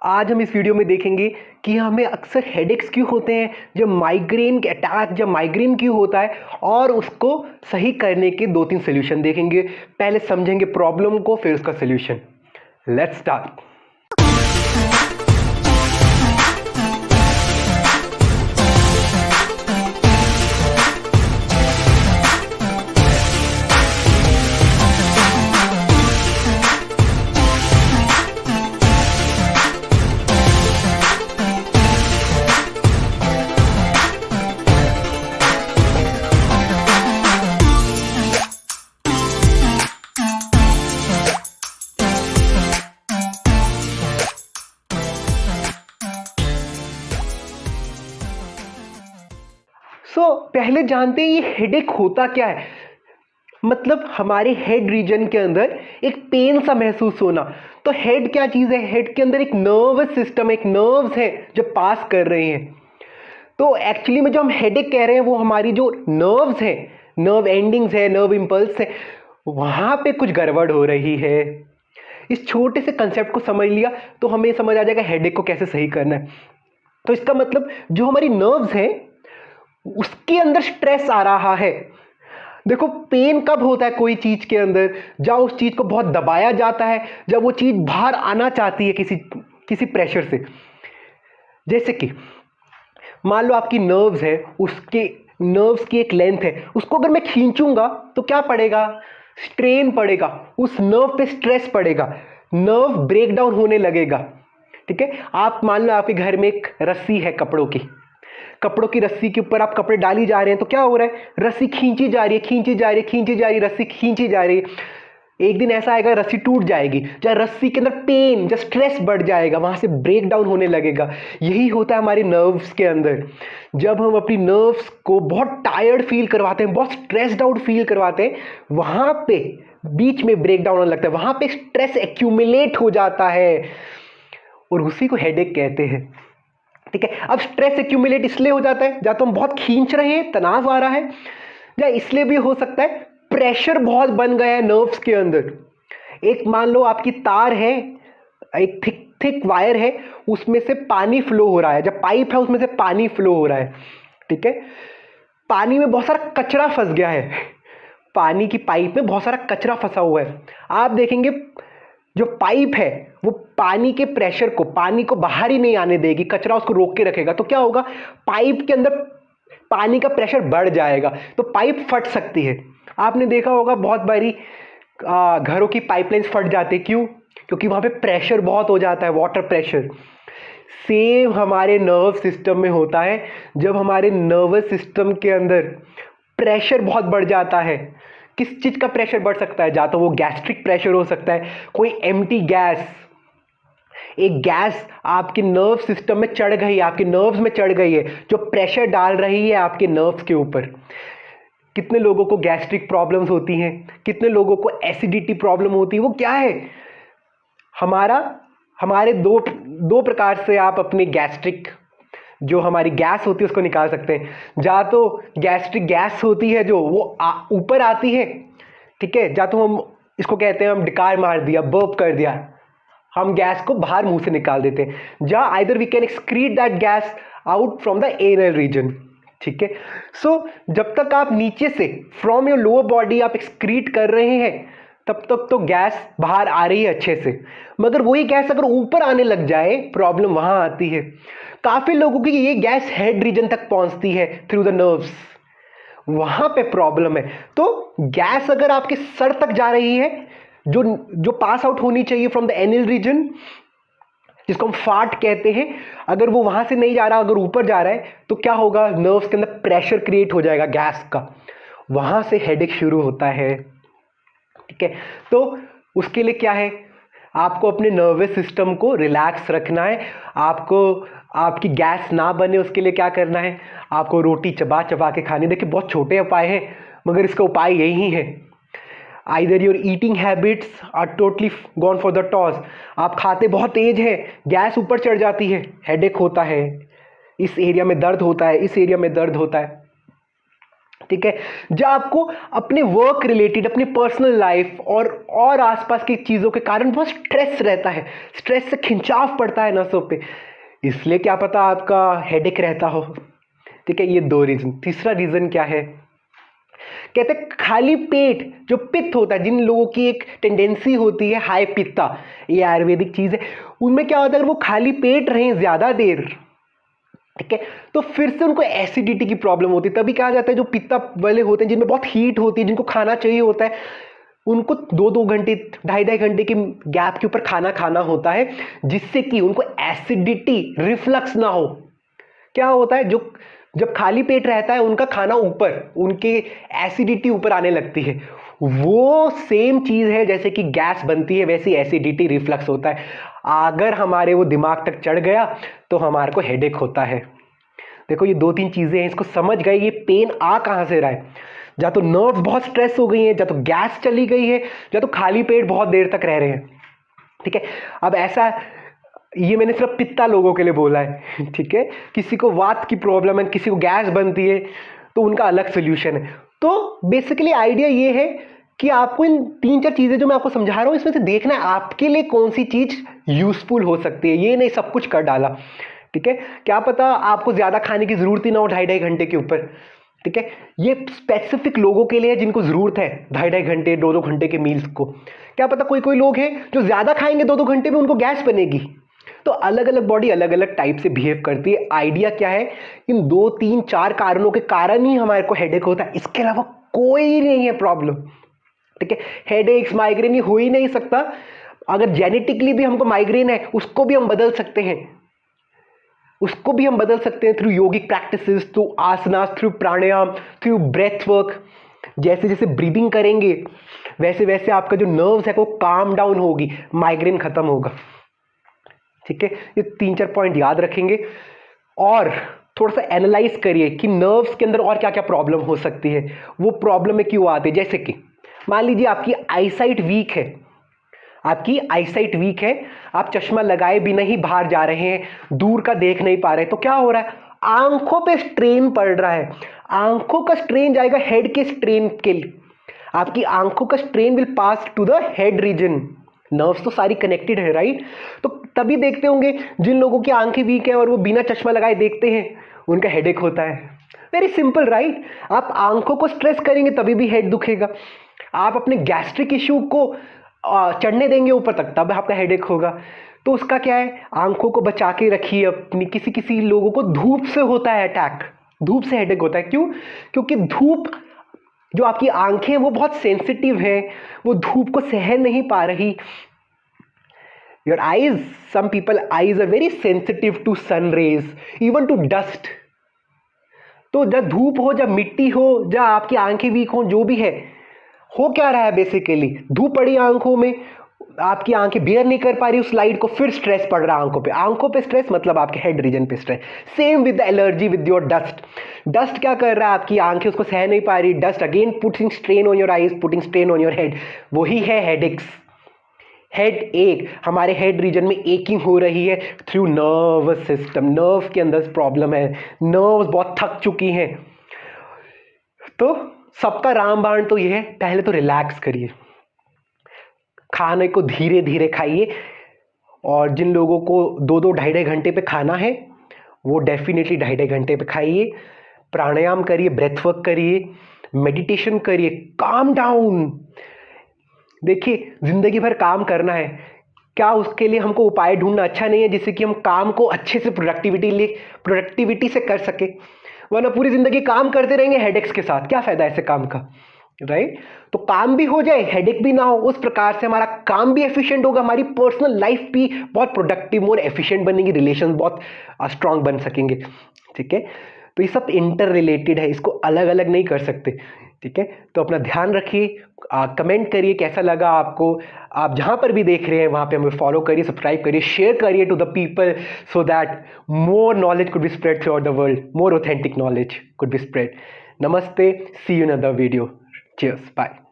आज हम इस वीडियो में देखेंगे कि हमें अक्सर हेडेक्स क्यों होते हैं, जब माइग्रेन के अटैक, जब माइग्रेन क्यों होता है और उसको सही करने के 2-3 सॉल्यूशन देखेंगे। पहले समझेंगे प्रॉब्लम को, फिर उसका सॉल्यूशन। Let's start. पहले जानते हैं ये हेडेक होता क्या है। मतलब हमारे हेड रीजन के अंदर एक पेन सा महसूस होना। तो हेड क्या चीज है? हेड के अंदर एक नर्वस सिस्टम, एक नर्व्स है जो पास कर रहे हैं। तो एक्चुअली में जो हम हेडेक कह रहे हैं वो हमारी जो नर्व्स है, नर्व एंडिंग्स है, नर्व इंपल्स है, वहां पे कुछ गड़बड़ हो रही है। इस छोटे से कंसेप्ट को समझ लिया तो हमें समझ आ जाएगा हेडेक को कैसे सही करना है। तो इसका मतलब जो हमारी नर्व्स है उसके अंदर स्ट्रेस आ रहा है। देखो, पेन कब होता है कोई चीज के अंदर? जब उस चीज को बहुत दबाया जाता है, जब वो चीज बाहर आना चाहती है किसी प्रेशर से। जैसे कि मान लो आपकी नर्व्स है, उसके नर्व्स की एक लेंथ है, उसको अगर मैं खींचूंगा तो क्या पड़ेगा? स्ट्रेन पड़ेगा, उस नर्व पे स्ट्रेस पड़ेगा, नर्व ब्रेक डाउन होने लगेगा। ठीक है, आप मान लो आपके घर में एक रस्सी है कपड़ों की रस्सी के ऊपर आप कपड़े डाली जा रहे हैं, तो क्या हो रहा है? रस्सी खींची जा रही है, रस्सी खींची जा रही है। एक दिन ऐसा आएगा रस्सी टूट जाएगी, जहाँ रस्सी के अंदर पेन, जब स्ट्रेस बढ़ जाएगा, वहां से ब्रेक डाउन होने लगेगा। यही होता है हमारे नर्व्स के अंदर। जब हम अपनी नर्व्स को बहुत टायर्ड फील करवाते हैं, बहुत स्ट्रेस्ड आउट फील करवाते हैं, वहां पे बीच में ब्रेक डाउन होने लगता है, वहां पे स्ट्रेस एक्यूमुलेट हो जाता है और उसी को हेडेक कहते हैं। ठीक है, अब स्ट्रेस एक्यूमुलेट इसलिए हो जाता है, या तो हम बहुत खींच रहे हैं, तनाव आ रहा है, या इसलिए भी हो सकता है प्रेशर बहुत बन गया है नर्व्स के अंदर। एक मान लो आपकी तार है, एक थिक वायर है, उसमें से पानी फ्लो हो रहा है, जब पाइप है उसमें से पानी फ्लो हो रहा है। ठीक है, पानी में बहुत सारा कचरा फंस गया है, पानी की पाइप में बहुत सारा कचरा फंसा हुआ है। आप देखेंगे जो पाइप है वो पानी के प्रेशर को, पानी को बाहर ही नहीं आने देगी, कचरा उसको रोक के रखेगा। तो क्या होगा? पाइप के अंदर पानी का प्रेशर बढ़ जाएगा, तो पाइप फट सकती है। आपने देखा होगा बहुत बारी घरों की पाइपलाइंस फट जाती है। क्यों? क्योंकि वहां पे प्रेशर बहुत हो जाता है, वाटर प्रेशर। सेम हमारे नर्व सिस्टम में होता है। जब हमारे नर्वस सिस्टम के अंदर प्रेशर बहुत बढ़ जाता है, किस चीज का प्रेशर बढ़ सकता है? या तो वो गैस्ट्रिक प्रेशर हो सकता है, कोई एम्प्टी गैस, एक गैस आपके नर्व सिस्टम में चढ़ गई है, आपके नर्व्स में चढ़ गई है, जो प्रेशर डाल रही है आपके नर्व्स के ऊपर। कितने लोगों को गैस्ट्रिक प्रॉब्लम्स होती हैं, कितने लोगों को एसिडिटी प्रॉब्लम होती है? वो क्या है? हमारे दो प्रकार से आप अपने गैस्ट्रिक, जो हमारी गैस होती है उसको निकाल सकते हैं। या तो गैस्ट्रिक गैस होती है जो वो ऊपर आती है, ठीक है, या तो हम इसको कहते हैं हम डिकार मार दिया, बर्प कर दिया, हम गैस को बाहर मुंह से निकाल देते हैं। या either we can excrete that gas out from the anal region. ठीक है, सो जब तक आप नीचे से फ्रॉम योर लोअर बॉडी आप एक्सक्रीट कर रहे हैं, तब तक तो गैस बाहर आ रही है अच्छे से। मगर वही गैस अगर ऊपर आने लग जाए, प्रॉब्लम वहां आती है। काफी लोगों की ये गैस हेड रीजन तक पहुंचती है थ्रू द नर्व्स, वहां पे प्रॉब्लम है। तो गैस अगर आपके सर तक जा रही है, जो पास आउट होनी चाहिए फ्रॉम द एनल रीजन, जिसको हम फार्ट कहते हैं, अगर वो वहां से नहीं जा रहा, अगर ऊपर जा रहा है, तो क्या होगा? नर्व्स के अंदर प्रेशर क्रिएट हो जाएगा गैस का, वहां से हेडेक शुरू होता है। ठीक है, तो उसके लिए क्या है? आपको अपने नर्वस सिस्टम को रिलैक्स रखना है। आपको आपकी गैस ना बने उसके लिए क्या करना है? आपको रोटी चबा चबा के खानी। देखिए, बहुत छोटे उपाय हैं, मगर इसका उपाय यही है। Either your eating habits are totally gone for the toss. आप खाते बहुत तेज है, गैस ऊपर चढ़ जाती है, हेडेक होता है, इस एरिया में दर्द होता है, इस एरिया में दर्द होता है। ठीक है। जब आपको अपने वर्क रिलेटेड, अपनी पर्सनल लाइफ और आसपास की चीज़ों के कारण बहुत स्ट्रेस रहता है, स्ट्रेस से खिंचाव पड़ता है नसों पे, इसलिए क्या पता आपका हेडेक रहता हो। ठीक है, ये 2 रीज़न। तीसरा रीज़न क्या है, कहते हैं खाली पेट जो पित्त होता है, जिन लोगों की एक टेंडेंसी होती है हाई पित्ता, ये आयुर्वेदिक चीज़ है, उनमें क्या होता है, अगर वो खाली पेट रहें ज़्यादा देर, ठीक है, तो फिर से उनको एसिडिटी की प्रॉब्लम होती है। तभी कहा जाता है जो पित्ता वाले होते हैं, जिनमें बहुत हीट होती है, जिनको खाना चाहिए होता है, उनको 2-2 घंटे 2.5 घंटे के गैप के ऊपर खाना खाना होता है, जिससे कि उनको एसिडिटी रिफ्लक्स ना हो। क्या होता है, जो जब खाली पेट रहता है उनका खाना ऊपर, उनके एसिडिटी ऊपर आने लगती है। वो सेम चीज़ है जैसे कि गैस बनती है, वैसे एसिडिटी रिफ्लक्स होता है। अगर हमारे वो दिमाग तक चढ़ गया तो हमारे को हेडेक होता है। देखो ये 2-3 चीज़ें हैं, इसको समझ गए ये पेन आ कहाँ से रहा है। या तो नर्व बहुत स्ट्रेस हो गई है, या तो गैस चली गई है, या तो खाली पेट बहुत देर तक रह रहे हैं। ठीक है, अब ऐसा, ये मैंने सिर्फ पित्ता लोगों के लिए बोला है। ठीक है, किसी को वात की प्रॉब्लम है, किसी को गैस बनती है, तो उनका अलग सोल्यूशन है। तो बेसिकली आइडिया ये है कि आपको इन 3-4 चीज़ें जो मैं आपको समझा रहा हूँ, इसमें से देखना है आपके लिए कौन सी चीज़ यूजफुल हो सकती है। ये नहीं सब कुछ कर डाला। ठीक है, क्या पता आपको ज़्यादा खाने की ज़रूरत ही ना हो 2.5 घंटे के ऊपर। ठीक है, ये स्पेसिफिक लोगों के लिए है जिनको ज़रूरत है 2.5 घंटे 2-2 घंटे के मील्स को। क्या पता कोई कोई लोग हैं जो ज़्यादा खाएंगे 2-2 घंटे में उनको गैस बनेगी। तो अलग अलग बॉडी अलग अलग टाइप से बिहेव करती है। आइडिया क्या है, इन 2-3-4 कारणों के कारण ही हमारे को हेडेक होता है, इसके अलावा कोई नहीं है प्रॉब्लम। ठीक है, हेडेक्स माइग्रेन ये हो ही नहीं सकता। अगर जेनेटिकली भी हमको माइग्रेन है, उसको भी हम बदल सकते हैं, उसको भी हम बदल सकते हैं थ्रू योगिक प्रैक्टिसेस, थ्रू आसनास, थ्रू प्राणायाम, थ्रू ब्रेथ वर्क। जैसे जैसे ब्रीदिंग करेंगे वैसे वैसे आपका जो नर्व्स है वो काम डाउन होगी, माइग्रेन खत्म होगा। ठीक है, ये 3-4 पॉइंट याद रखेंगे और थोड़ा सा एनालाइज करिए कि नर्व्स के अंदर और क्या क्या प्रॉब्लम हो सकती है, वो प्रॉब्लम में क्यों आती है। जैसे कि मान लीजिए आपकी आईसाइट वीक है, आपकी आईसाइट वीक है, आप चश्मा लगाए बिना ही बाहर जा रहे हैं, दूर का देख नहीं पा रहे, तो क्या हो रहा है, आंखों पे स्ट्रेन पड़ रहा है। आंखों का स्ट्रेन जाएगा हेड के स्ट्रेन के लिए, आपकी आंखों का strain will pass to the head region. Nerves तो सारी कनेक्टेड है, राइट। तो तभी देखते होंगे जिन लोगों की आंखें वीक है और वो बिना चश्मा लगाए देखते हैं, उनका हेडेक होता है। Very simple, right. आप आंखों को स्ट्रेस करेंगे तभी भी हेड दुखेगा। आप अपने गैस्ट्रिक इश्यू को चढ़ने देंगे ऊपर तक, तब आपका हेडेक होगा। तो उसका क्या है, आंखों को बचा के रखिए अपनी। किसी किसी लोगों को धूप से होता है अटैक, धूप से हेडेक होता है। क्यों? क्योंकि धूप, जो आपकी आंखें हैं वो बहुत सेंसिटिव है, वो धूप को सहन नहीं पा रही। Your eyes, some people eyes are very sensitive to sun rays, even to dust. तो जब धूप हो, जब मिट्टी हो, जब आपकी आंखें वीक हो, जो भी है, हो क्या रहा है, बेसिकली धूप पड़ी आंखों में, आपकी आंखें बेयर नहीं कर पा रही उस लाइट को, फिर स्ट्रेस पड़ रहा है आंखों पे। आंखों पे स्ट्रेस मतलब आपके हेड रीजन पे stress. Same with the allergy with your dust. Dust क्या कर रहा है, आपकी आंखें उसको सह नहीं पा रही, dust again putting strain on your eyes, putting strain on your head. वही है हेडेक्स। हेड एक, हमारे हेड रीजन में एकिंग हो रही है थ्रू नर्वस सिस्टम। नर्व के अंदर प्रॉब्लम है, नर्व्स बहुत थक चुकी हैं। तो सबका रामबाण तो ये है, पहले तो रिलैक्स करिए, खाने को धीरे धीरे खाइए। और जिन लोगों को 2-2 2.5 घंटे पे खाना है, वो डेफिनेटली 2.5 घंटे पे खाइए। प्राणायाम करिए, ब्रेथ वर्क करिए, मेडिटेशन करिए, काम डाउन। देखिए जिंदगी भर काम करना है, क्या उसके लिए हमको उपाय ढूंढना अच्छा नहीं है जिससे कि हम काम को अच्छे से प्रोडक्टिविटी से कर सके। वरना पूरी जिंदगी काम करते रहेंगे हेडेक्स के साथ, क्या फायदा ऐसे काम का, राइट। तो काम भी हो जाए, हेडेक भी ना हो, उस प्रकार से हमारा काम भी एफिशिएंट होगा, हमारी पर्सनल लाइफ भी बहुत प्रोडक्टिव और एफिशिएंट बनेगी, रिलेशन बहुत स्ट्रांग बन सकेंगे। ठीक है, तो ये सब इंटर रिलेटेड है, इसको अलग अलग नहीं कर सकते। ठीक है, तो अपना ध्यान रखिए, कमेंट करिए कैसा लगा आपको। आप जहाँ पर भी देख रहे हैं वहाँ पे हमें फॉलो करिए, सब्सक्राइब करिए, शेयर करिए to the people, so that more knowledge could be spread throughout the world, more authentic knowledge could be spread. Namaste, see you in another video. Cheers, bye.